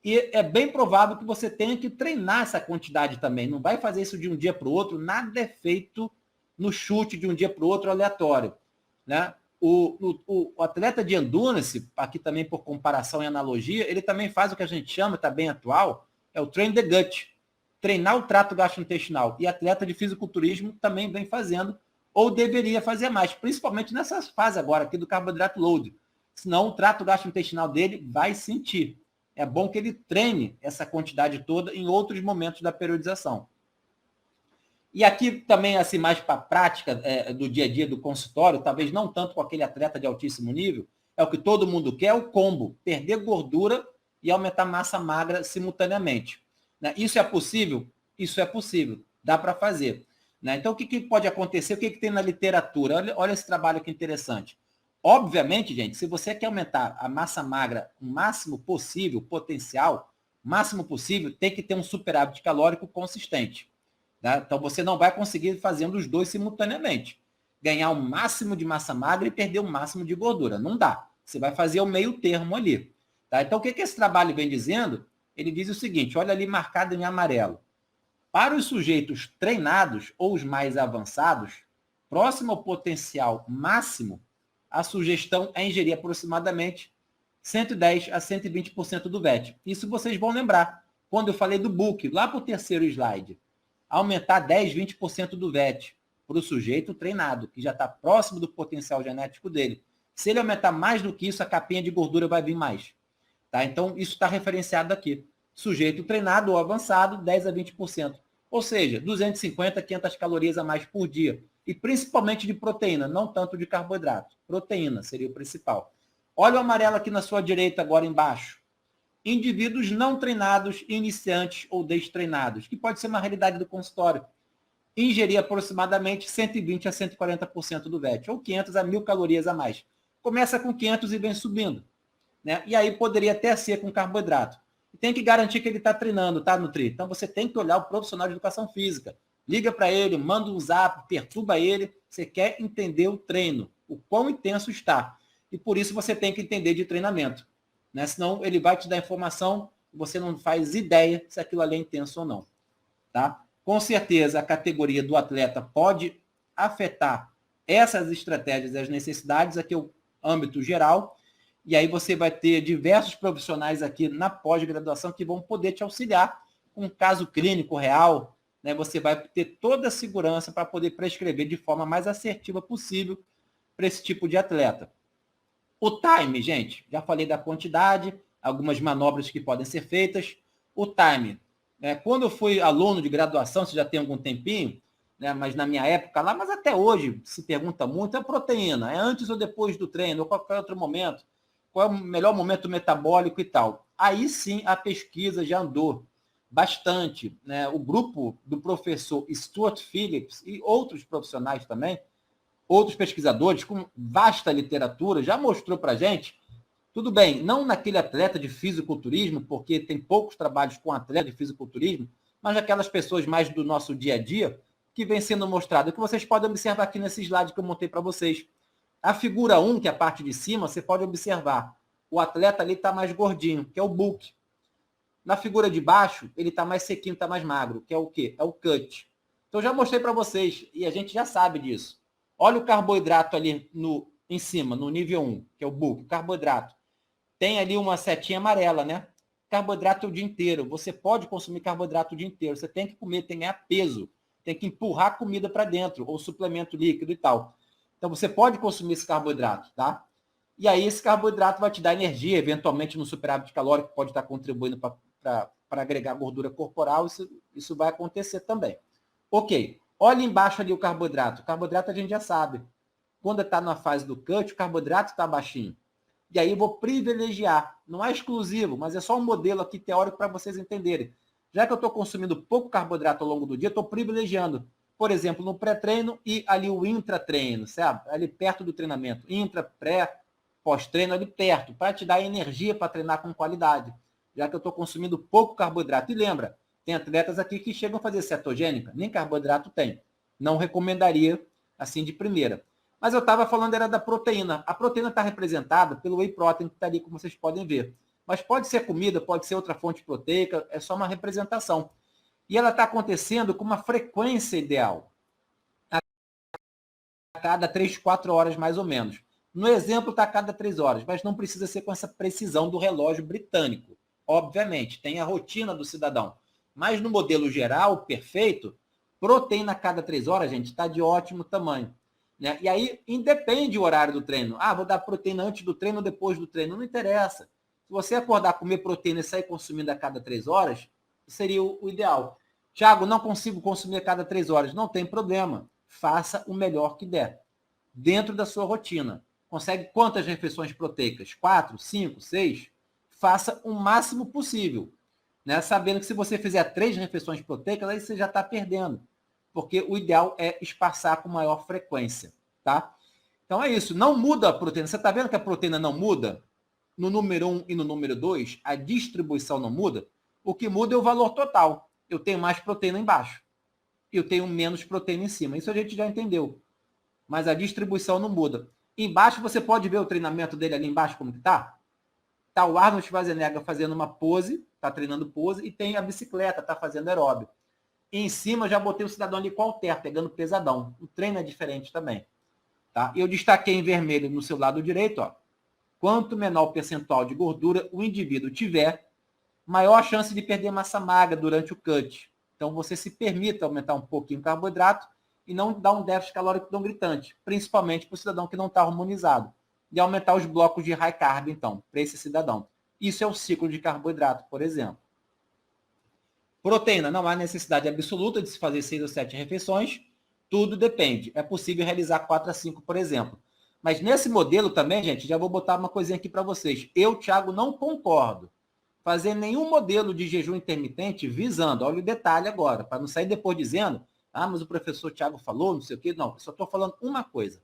E é bem provável que você tenha que treinar essa quantidade também. Não vai fazer isso de um dia para o outro. Nada é feito no chute de um dia para o outro aleatório. Né? O atleta de endurance, aqui também por comparação e analogia, ele também faz o que a gente chama, está bem atual, é o train the gut. Treinar o trato gastrointestinal. E atleta de fisiculturismo também vem fazendo, ou deveria fazer mais, principalmente nessa fase agora aqui do carboidrato load. Senão o trato gastrointestinal dele vai sentir. É bom que ele treine essa quantidade toda em outros momentos da periodização. E aqui também, assim, mais para a prática do dia a dia do consultório, talvez não tanto com aquele atleta de altíssimo nível, é o que todo mundo quer, é o combo, perder gordura e aumentar massa magra simultaneamente. Né? Isso é possível? Isso é possível, dá para fazer. Né? Então, o que pode acontecer? O que tem na literatura? Olha esse trabalho que interessante. Obviamente, gente, se você quer aumentar a massa magra o máximo possível, potencial, máximo possível, tem que ter um superávit calórico consistente. Tá? Então, você não vai conseguir fazendo os dois simultaneamente. Ganhar o máximo de massa magra e perder o máximo de gordura. Não dá. Você vai fazer o meio termo ali. Tá? Então, o que esse trabalho vem dizendo? Ele diz o seguinte, olha ali marcado em amarelo. Para os sujeitos treinados ou os mais avançados, próximo ao potencial máximo, a sugestão é ingerir aproximadamente 110 a 120% do VET. Isso vocês vão lembrar, quando eu falei do book, lá para o terceiro slide. Aumentar 10, 20% do VET para o sujeito treinado, que já está próximo do potencial genético dele. Se ele aumentar mais do que isso, a capinha de gordura vai vir mais. Tá? Então, isso está referenciado aqui. Sujeito treinado ou avançado, 10 a 20%. Ou seja, 250 a 500 calorias a mais por dia. E principalmente de proteína, não tanto de carboidrato. Proteína seria o principal. Olha o amarelo aqui na sua direita, agora embaixo. Indivíduos não treinados, iniciantes ou destreinados, que pode ser uma realidade do consultório. Ingerir aproximadamente 120 a 140% do VET, ou 500 a 1.000 calorias a mais. Começa com 500 e vem subindo. Né? E aí poderia até ser com carboidrato. E tem que garantir que ele está treinando, tá, Nutri? Então você tem que olhar o profissional de educação física. Liga para ele, manda um zap, perturba ele. Você quer entender o treino, o quão intenso está. E por isso você tem que entender de treinamento. Né? Senão ele vai te dar informação e você não faz ideia se aquilo ali é intenso ou não. Tá? Com certeza a categoria do atleta pode afetar essas estratégias e as necessidades, aqui é o âmbito geral, e aí você vai ter diversos profissionais aqui na pós-graduação que vão poder te auxiliar com um caso clínico real, né? Você vai ter toda a segurança para poder prescrever de forma mais assertiva possível para esse tipo de atleta. O time, gente, já falei da quantidade, algumas manobras que podem ser feitas. O time, quando eu fui aluno de graduação, você já tem algum tempinho, né, mas na minha época lá, mas até hoje se pergunta muito, é proteína, é antes ou depois do treino, ou qualquer outro momento, qual é o melhor momento metabólico e tal. Aí sim a pesquisa já andou bastante, né? O grupo do professor Stuart Phillips e outros profissionais também, outros pesquisadores com vasta literatura, já mostrou para a gente, tudo bem, não naquele atleta de fisiculturismo, porque tem poucos trabalhos com atleta de fisiculturismo, mas aquelas pessoas mais do nosso dia a dia, que vem sendo mostrado, que vocês podem observar aqui nesse slide que eu montei para vocês. A figura 1, que é a parte de cima, você pode observar, o atleta ali está mais gordinho, que é o bulk. Na figura de baixo, ele está mais sequinho, está mais magro, que é o quê? É o cut. Então, eu já mostrei para vocês, e a gente já sabe disso. Olha o carboidrato ali em cima, no nível 1, que é o bulk, o carboidrato. Tem ali uma setinha amarela, né? Carboidrato o dia inteiro. Você pode consumir carboidrato o dia inteiro. Você tem que comer, tem que ganhar peso. Tem que empurrar comida para dentro, ou suplemento líquido e tal. Então, você pode consumir esse carboidrato, tá? E aí, esse carboidrato vai te dar energia, eventualmente no superávit calórico, pode estar contribuindo para agregar gordura corporal. Isso vai acontecer também. Ok. Olha embaixo ali o carboidrato. O carboidrato a gente já sabe. Quando está na fase do cut, o carboidrato está baixinho. E aí eu vou privilegiar. Não é exclusivo, mas é só um modelo aqui teórico para vocês entenderem. Já que eu estou consumindo pouco carboidrato ao longo do dia, estou privilegiando, por exemplo, no pré-treino e ali o intratreino, sabe? Ali perto do treinamento. Intra, pré, pós-treino, ali perto, para te dar energia para treinar com qualidade. Já que eu estou consumindo pouco carboidrato. E lembra, tem atletas aqui que chegam a fazer cetogênica, nem carboidrato tem. Não recomendaria assim de primeira. Mas eu estava falando era da proteína. A proteína está representada pelo whey protein, que está ali, como vocês podem ver. Mas pode ser comida, pode ser outra fonte proteica, é só uma representação. E ela está acontecendo com uma frequência ideal. A cada 3, 4 horas, mais ou menos. No exemplo, está a cada 3 horas, mas não precisa ser com essa precisão do relógio britânico. Obviamente, tem a rotina do cidadão. Mas no modelo geral, perfeito, proteína a cada 3 horas, gente, está de ótimo tamanho. Né? E aí, independe o horário do treino. Ah, vou dar proteína antes do treino ou depois do treino. Não interessa. Se você acordar, comer proteína e sair consumindo a cada 3 horas, seria o ideal. Tiago, não consigo consumir a cada 3 horas. Não tem problema. Faça o melhor que der. Dentro da sua rotina. Consegue quantas refeições proteicas? 4, 5, 6? Faça o máximo possível. Né? Sabendo que se você fizer 3 refeições proteicas, aí você já está perdendo. Porque o ideal é espaçar com maior frequência, tá? Então é isso, não muda a proteína. Você está vendo que a proteína não muda? No número 1 e no número 2, a distribuição não muda. O que muda é o valor total. Eu tenho mais proteína embaixo. Eu tenho menos proteína em cima. Isso a gente já entendeu. Mas a distribuição não muda. Embaixo você pode ver o treinamento dele ali embaixo, como que tá? Tá o Arnold Schwarzenegger fazendo uma pose, tá treinando pose, e tem a bicicleta, tá fazendo aeróbio. E em cima eu já botei o cidadão ali com halter, pegando pesadão. O treino é diferente também. Tá? Eu destaquei em vermelho no seu lado direito, ó. Quanto menor o percentual de gordura o indivíduo tiver, maior a chance de perder massa magra durante o cut. Então você se permita aumentar um pouquinho o carboidrato e não dar um déficit calórico tão gritante, principalmente para o cidadão que não está hormonizado. E aumentar os blocos de high carb, então, para esse cidadão. Isso é o ciclo de carboidrato, por exemplo. Proteína, não há necessidade absoluta de se fazer 6 ou 7 refeições, tudo depende. É possível realizar 4 a 5, por exemplo. Mas nesse modelo também, gente, já vou botar uma coisinha aqui para vocês. Eu, Thiago, não concordo fazer nenhum modelo de jejum intermitente visando, olha o detalhe agora, para não sair depois dizendo, ah, mas o professor Thiago falou, não sei o quê. Não, eu só estou falando uma coisa.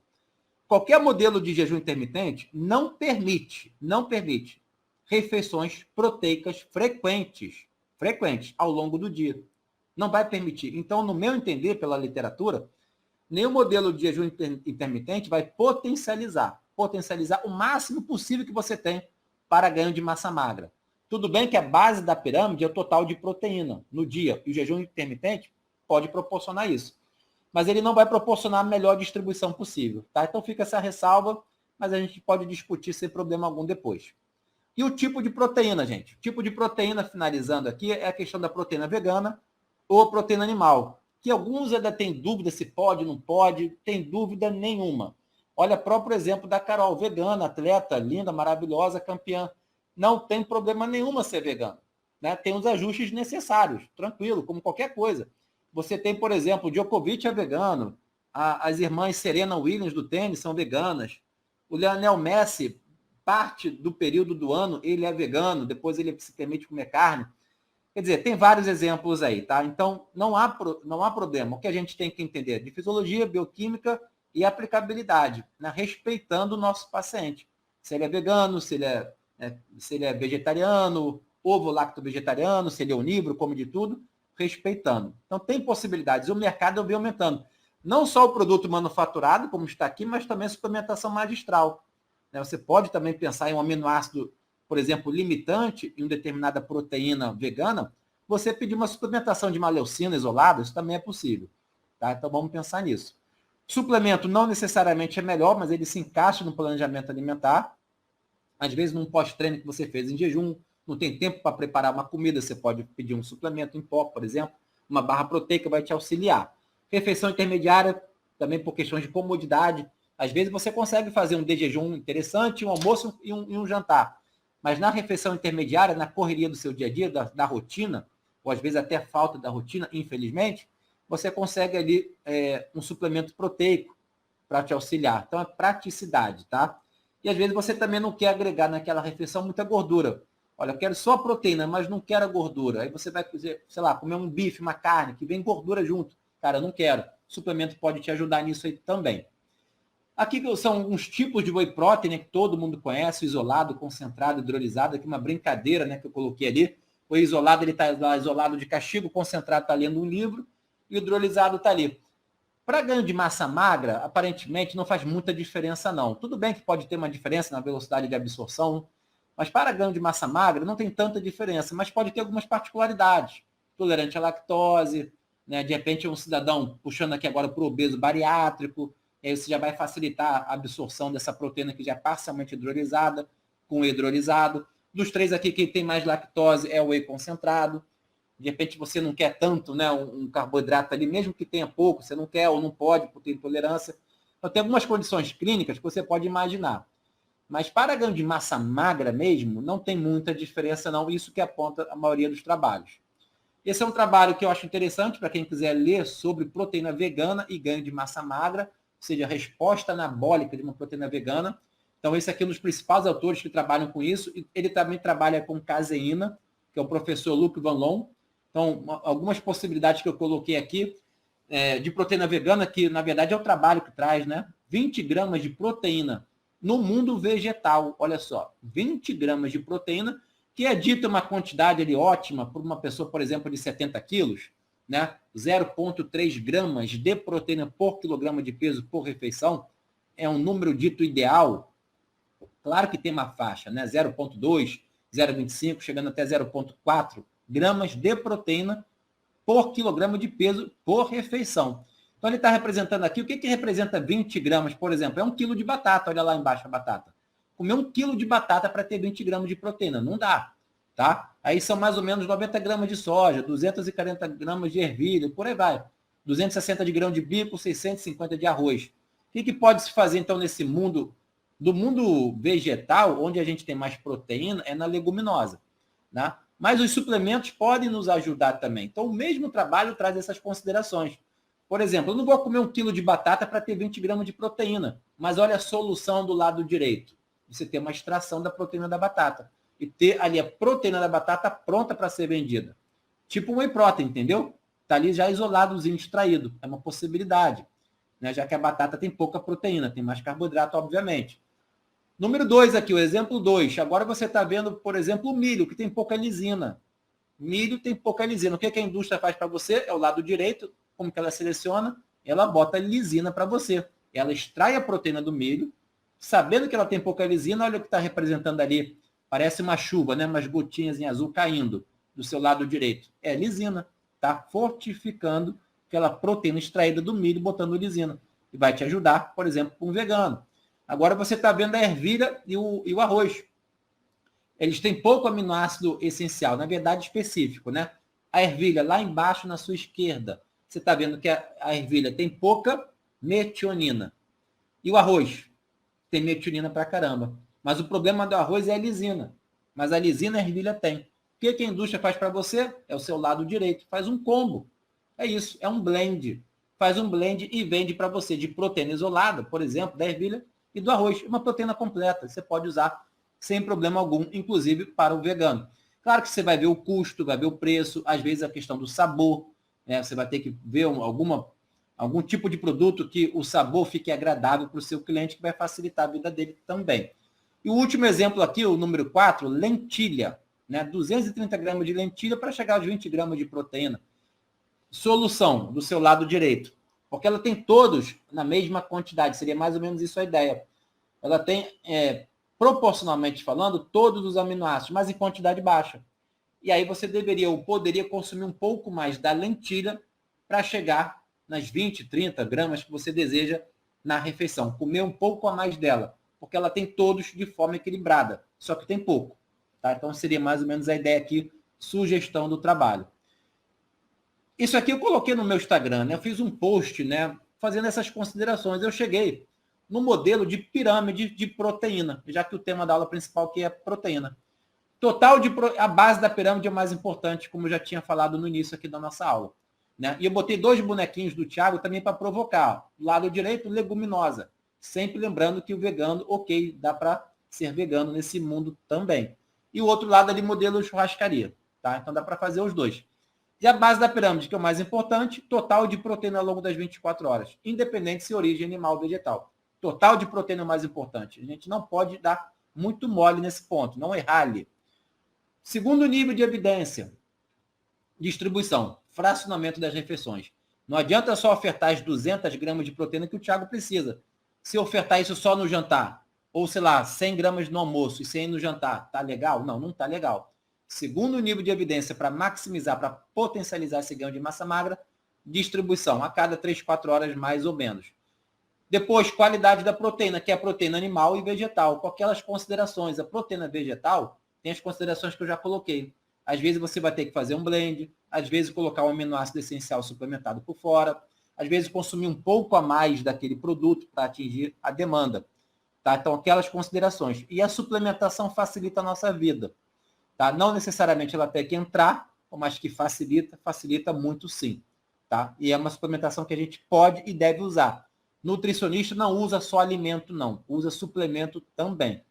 Qualquer modelo de jejum intermitente não permite refeições proteicas frequentes ao longo do dia. Não vai permitir. Então, no meu entender, pela literatura, nenhum modelo de jejum intermitente vai potencializar o máximo possível que você tem para ganho de massa magra. Tudo bem que a base da pirâmide é o total de proteína no dia, e o jejum intermitente pode proporcionar isso. Mas ele não vai proporcionar a melhor distribuição possível, tá? Então fica essa ressalva, mas a gente pode discutir sem problema algum depois. E o tipo de proteína, gente? O tipo de proteína, finalizando aqui, é a questão da proteína vegana ou proteína animal, que alguns ainda têm dúvida se pode, não pode, tem dúvida nenhuma. Olha, próprio exemplo da Carol, vegana, atleta, linda, maravilhosa, campeã. Não tem problema nenhuma ser vegano, né? Tem os ajustes necessários, tranquilo, como qualquer coisa. Você tem, por exemplo, o Djokovic é vegano, as irmãs Serena Williams do tênis são veganas, o Lionel Messi, parte do período do ano, ele é vegano, depois ele se permite comer carne. Quer dizer, tem vários exemplos aí, tá? Então, não há problema. O que a gente tem que entender de fisiologia, bioquímica e aplicabilidade, né? Respeitando o nosso paciente. Se ele é vegano, se ele é vegetariano, ovo-lacto-vegetariano, se ele é onívoro, come de tudo, respeitando. Então, tem possibilidades. O mercado vem aumentando. Não só o produto manufaturado, como está aqui, mas também a suplementação magistral. Você pode também pensar em um aminoácido, por exemplo, limitante em uma determinada proteína vegana, você pedir uma suplementação de uma leucina isolada, isso também é possível. Tá? Então, vamos pensar nisso. Suplemento não necessariamente é melhor, mas ele se encaixa no planejamento alimentar. Às vezes, num pós-treino que você fez em jejum, não tem tempo para preparar uma comida, você pode pedir um suplemento em pó, por exemplo, uma barra proteica vai te auxiliar. Refeição intermediária, também por questões de comodidade. Às vezes você consegue fazer um de jejum interessante, um almoço e um jantar. Mas na refeição intermediária, na correria do seu dia a dia, da rotina, ou às vezes até falta da rotina, infelizmente, você consegue ali um suplemento proteico para te auxiliar. Então, é praticidade, tá? E às vezes você também não quer agregar naquela refeição muita gordura. Olha, eu quero só a proteína, mas não quero a gordura. Aí você vai, sei lá, comer um bife, uma carne, que vem gordura junto. Cara, eu não quero. O suplemento pode te ajudar nisso aí também. Aqui são alguns tipos de whey protein, né, que todo mundo conhece, o isolado, concentrado, hidrolisado, aqui uma brincadeira, né, que eu coloquei ali. O isolado, ele está lá isolado de castigo, o concentrado está lendo um livro, e o hidrolisado está ali. Para ganho de massa magra, aparentemente não faz muita diferença, não. Tudo bem que pode ter uma diferença na velocidade de absorção, mas para ganho de massa magra não tem tanta diferença, mas pode ter algumas particularidades. Tolerante à lactose, né, de repente um cidadão, puxando aqui agora para o obeso bariátrico, e aí você já vai facilitar a absorção dessa proteína que já é parcialmente hidrolisada, com o hidrolisado. Dos três aqui, quem tem mais lactose é o whey concentrado. De repente você não quer tanto, né, um carboidrato ali, mesmo que tenha pouco, você não quer ou não pode por ter intolerância. Então tem algumas condições clínicas que você pode imaginar. Mas para ganho de massa magra mesmo, não tem muita diferença não, isso que aponta a maioria dos trabalhos. Esse é um trabalho que eu acho interessante para quem quiser ler sobre proteína vegana e ganho de massa magra, ou seja, a resposta anabólica de uma proteína vegana. Então esse aqui é um dos principais autores que trabalham com isso, e ele também trabalha com caseína, que é o professor Luc Van Loon. Então, algumas possibilidades que eu coloquei aqui de proteína vegana, que na verdade é o trabalho que traz, né? 20 gramas de proteína no mundo vegetal, olha só, 20 gramas de proteína, que é dita uma quantidade ali ótima para uma pessoa, por exemplo, de 70 quilos, né? 0,3 gramas de proteína por quilograma de peso por refeição, é um número dito ideal. Claro que tem uma faixa, né? 0,2, 0,25, chegando até 0,4 gramas de proteína por quilograma de peso por refeição. Então, ele está representando aqui, o que representa 20 gramas, por exemplo? É 1 quilo de batata, olha lá embaixo a batata. Comer 1 quilo de batata para ter 20 gramas de proteína, não dá, tá? Aí são mais ou menos 90 gramas de soja, 240 gramas de ervilha, por aí vai. 260 de grão de bico, 650 de arroz. O que pode se fazer, então, nesse mundo, do mundo vegetal, onde a gente tem mais proteína, é na leguminosa, né? Mas os suplementos podem nos ajudar também. Então, o mesmo trabalho traz essas considerações. Por exemplo, eu não vou comer 1 quilo de batata para ter 20 gramas de proteína, mas olha a solução do lado direito. Você ter uma extração da proteína da batata e ter ali a proteína da batata pronta para ser vendida. Tipo um whey protein, entendeu? Está ali já isoladozinho, extraído. É uma possibilidade, né? Já que a batata tem pouca proteína, tem mais carboidrato, obviamente. Número 2 aqui, o exemplo 2. Agora você está vendo, por exemplo, o milho, que tem pouca lisina. Milho tem pouca lisina. O que a indústria faz para você? É o lado direito. Como que ela seleciona? Ela bota lisina para você. Ela extrai a proteína do milho, sabendo que ela tem pouca lisina, olha o que está representando ali. Parece uma chuva, né? Umas gotinhas em azul caindo do seu lado direito. É lisina. Está fortificando aquela proteína extraída do milho, botando lisina. E vai te ajudar, por exemplo, com um vegano. Agora você está vendo a ervilha e o arroz. Eles têm pouco aminoácido essencial, na verdade específico, né? A ervilha lá embaixo na sua esquerda. Você está vendo que a ervilha tem pouca metionina. E o arroz tem metionina pra caramba. Mas o problema do arroz é a lisina. Mas a lisina a ervilha tem. O que a indústria faz para você? É o seu lado direito. Faz um combo. É isso, é um blend. Faz um blend e vende para você de proteína isolada, por exemplo, da ervilha e do arroz. Uma proteína completa. Você pode usar sem problema algum, inclusive para o vegano. Claro que você vai ver o custo, vai ver o preço, às vezes a questão do sabor, né? Você vai ter que ver algum tipo de produto que o sabor fique agradável para o seu cliente, que vai facilitar a vida dele também. E o último exemplo aqui, o número 4, lentilha. Né? 230 gramas de lentilha para chegar aos 20 gramas de proteína. Solução do seu lado direito. Porque ela tem todos na mesma quantidade, seria mais ou menos isso a ideia. Ela tem, proporcionalmente falando, todos os aminoácidos, mas em quantidade baixa. E aí você deveria ou poderia consumir um pouco mais da lentilha para chegar nas 20, 30 gramas que você deseja na refeição. Comer um pouco a mais dela, porque ela tem todos de forma equilibrada, só que tem pouco. Tá? Então seria mais ou menos a ideia aqui, sugestão do trabalho. Isso aqui eu coloquei no meu Instagram, né? Eu fiz um post, né, fazendo essas considerações. Eu cheguei no modelo de pirâmide de proteína, já que o tema da aula principal aqui é proteína. A base da pirâmide é o mais importante, como eu já tinha falado no início aqui da nossa aula. Né? E eu botei 2 bonequinhos do Thiago também para provocar. Do lado direito, leguminosa. Sempre lembrando que o vegano, ok, dá para ser vegano nesse mundo também. E o outro lado ali, modelo churrascaria. Tá? Então dá para fazer os dois. E a base da pirâmide, que é o mais importante, total de proteína ao longo das 24 horas, independente se origem animal ou vegetal. Total de proteína é o mais importante. A gente não pode dar muito mole nesse ponto, não errar ali. Segundo nível de evidência, distribuição, fracionamento das refeições. Não adianta só ofertar as 200 gramas de proteína que o Thiago precisa. Se ofertar isso só no jantar, ou sei lá, 100 gramas no almoço e 100 no jantar, tá legal? Não, não tá legal. Segundo nível de evidência para maximizar, para potencializar esse ganho de massa magra, distribuição, a cada 3, 4 horas mais ou menos. Depois, qualidade da proteína, que é a proteína animal e vegetal, com aquelas considerações. A proteína vegetal tem as considerações que eu já coloquei. Às vezes você vai ter que fazer um blend, às vezes colocar um aminoácido essencial suplementado por fora, às vezes consumir um pouco a mais daquele produto para atingir a demanda. Tá? Então, aquelas considerações. E a suplementação facilita a nossa vida. Tá? Não necessariamente ela tem que entrar, mas que facilita muito sim. Tá? E é uma suplementação que a gente pode e deve usar. Nutricionista não usa só alimento, não. Usa suplemento também.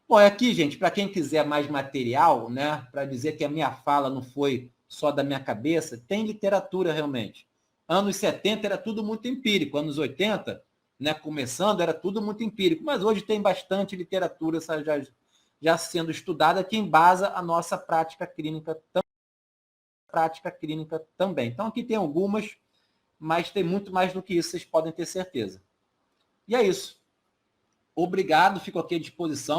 Bom, aqui, gente, para quem quiser mais material, né, para dizer que a minha fala não foi só da minha cabeça, tem literatura realmente. Anos 70 era tudo muito empírico, anos 80, né, começando, era tudo muito empírico, mas hoje tem bastante literatura já sendo estudada que embasa a nossa prática clínica também. Então, aqui tem algumas, mas tem muito mais do que isso, vocês podem ter certeza. E é isso. Obrigado, fico aqui à disposição.